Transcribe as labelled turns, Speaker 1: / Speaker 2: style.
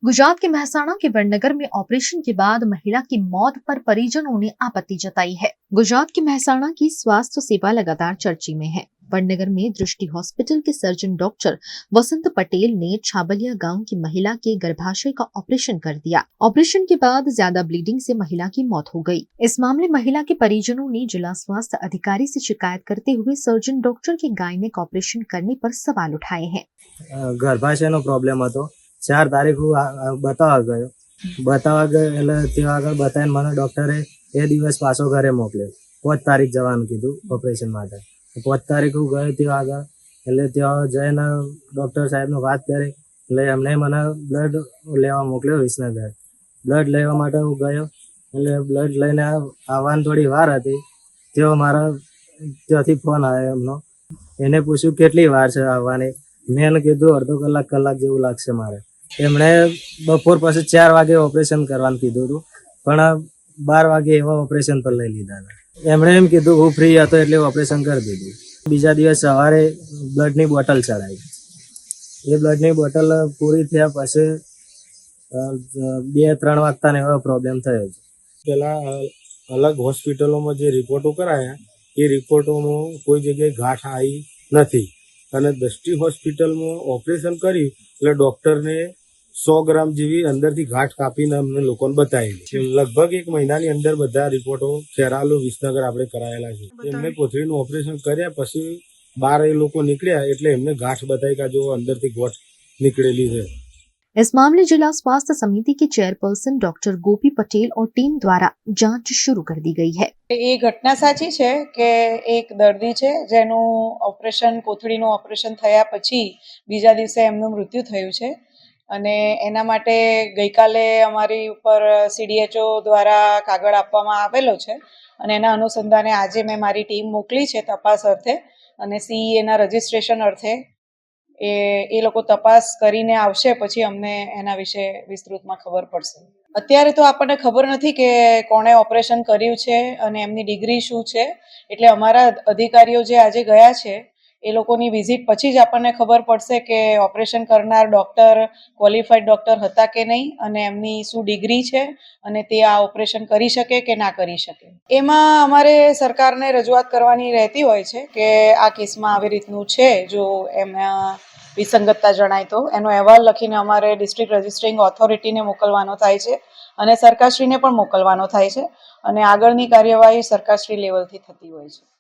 Speaker 1: गुजरात के मेहसाणा के वडनगर में ऑपरेशन के बाद महिला की मौत पर परिजनों ने आपत्ति जताई है। गुजरात के मेहसाणा की स्वास्थ्य सेवा लगातार चर्चे में है। वडनगर में दृष्टि हॉस्पिटल के सर्जन डॉक्टर वसंत पटेल ने छाबलिया गांव की महिला के गर्भाशय का ऑपरेशन कर दिया। ऑपरेशन के बाद ज्यादा ब्लीडिंग से महिला की मौत हो गई। इस मामले महिला के परिजनों ने जिला स्वास्थ्य अधिकारी से शिकायत करते हुए सर्जन डॉक्टर के गायनेक ऑपरेशन करने पर सवाल उठाए हैं।
Speaker 2: गर्भाशयનો પ્રોબ્લેમ હતો। 4 તારીખ હું બતાવવા ગયો એટલે ત્યાં આગળ બતાવીને મને ડૉક્ટરે એ દિવસ પાછો ઘરે મોકલ્યો। 5 તારીખ જવાનું કીધું ઓપરેશન માટે। 5 તારીખ હું ગયો ત્યાં આગળ એટલે ત્યાં જઈને ડૉક્ટર સાહેબને વાત કરી એટલે એમણે મને બ્લડ લેવા મોકલ્યો વિસનગર। બ્લડ લેવા માટે હું ગયો એટલે બ્લડ લઈને આવવાની થોડી વાર હતી ત્યાં મારા ત્યાંથી ફોન આવ્યો એમનો। એને પૂછ્યું કેટલી વાર છે આવવાની। મેં એને કીધું અડધો કલાક જેવું લાગશે મારે। એમણે બપોર પછી 4 વાગે ઓપરેશન કરવાનું કીધું હતું પણ 12 વાગે એવા ઓપરેશન પર લઈ લીધા હતા। એમણે એમ કીધું હું ફ્રી હતો એટલે ઓપરેશન કરી દીધું। બીજા દિવસ સવારે બ્લડની બોટલ ચડાવી। એ બ્લડની બોટલ પૂરી થયા પછી 2-3 વાગતાને એવો પ્રોબ્લેમ થયો।
Speaker 3: પહેલાં અલગ હોસ્પિટલોમાં જે રિપોર્ટો કરાયા એ રિપોર્ટોમાં કોઈ જગ્યાએ ગાંઠ આવી નથી અને દૃષ્ટિ હોસ્પિટલમાં ઓપરેશન કર્યું એટલે ડૉક્ટરને 100 ગ્રામ જેવી અંદરથી ગાંઠ કાપીને અમને લોકોને બતાવેલી। લગભગ 1 મહિનાની અંદર બધા રિપોર્ટો ખેરાલુ વિસનગર આપણે કરાયેલા છે। એમને કોથળીનું ઓપરેશન કર્યા પછી 12 એ લોકો નીકળ્યા એટલે એમને ગાંઠ બતાવી કે જો અંદરથી ગાંઠ નીકળેલી છે।
Speaker 1: इस मामले जिला स्वास्थ्य समिति के चेयरपर्सन डॉक्टर गोपी पटेल और टीम द्वारा जांच शुरू कर दी गई है।
Speaker 4: એ ઘટના સાચી છે કે એક દર્દી છે જેનું ઓપરેશન કોથળીનું ઓપરેશન થયા પછી બીજા દિવસે એમનું મૃત્યુ થયું છે અને એના માટે ગઈકાલે અમારી ઉપર CDHO દ્વારા કાગળ આપવામાં આવેલો છે અને એના અનુસંધાને આજે મેં મારી ટીમ મોકલી છે તપાસ અર્થે અને CEAના રજિસ્ટ્રેશન અર્થે એ લોકો તપાસ કરીને આવશે પછી અમને એના વિશે વિસ્તૃતમાં ખબર પડશે। અત્યારે તો આપણને ખબર નથી કે કોણે ઓપરેશન કર્યું છે અને એમની ડિગ્રી શું છે એટલે અમારા અધિકારીઓ જે આજે ગયા છે એ લોકોની વિઝિટ પછી જ આપણને ખબર પડશે કે ઓપરેશન કરનાર ડૉક્ટર ક્વોલિફાઈડ ડૉક્ટર હતા કે નહીં અને એમની શું ડિગ્રી છે અને તે આ ઓપરેશન કરી શકે કે ના કરી શકે। એમાં અમારે સરકારને રજૂઆત કરવાની રહેતી હોય છે કે આ કેસમાં આવી રીતનું છે જો એમાં વિસંગતતા જણાય તો એનો અહેવાલ લખીને અમારે ડિસ્ટ્રિક્ટ રજિસ્ટ્રિંગ ઓથોરિટીને મોકલવાનો થાય છે અને સરકારશ્રીને પણ મોકલવાનો થાય છે અને આગળની કાર્યવાહી સરકારશ્રી લેવલથી થતી હોય છે।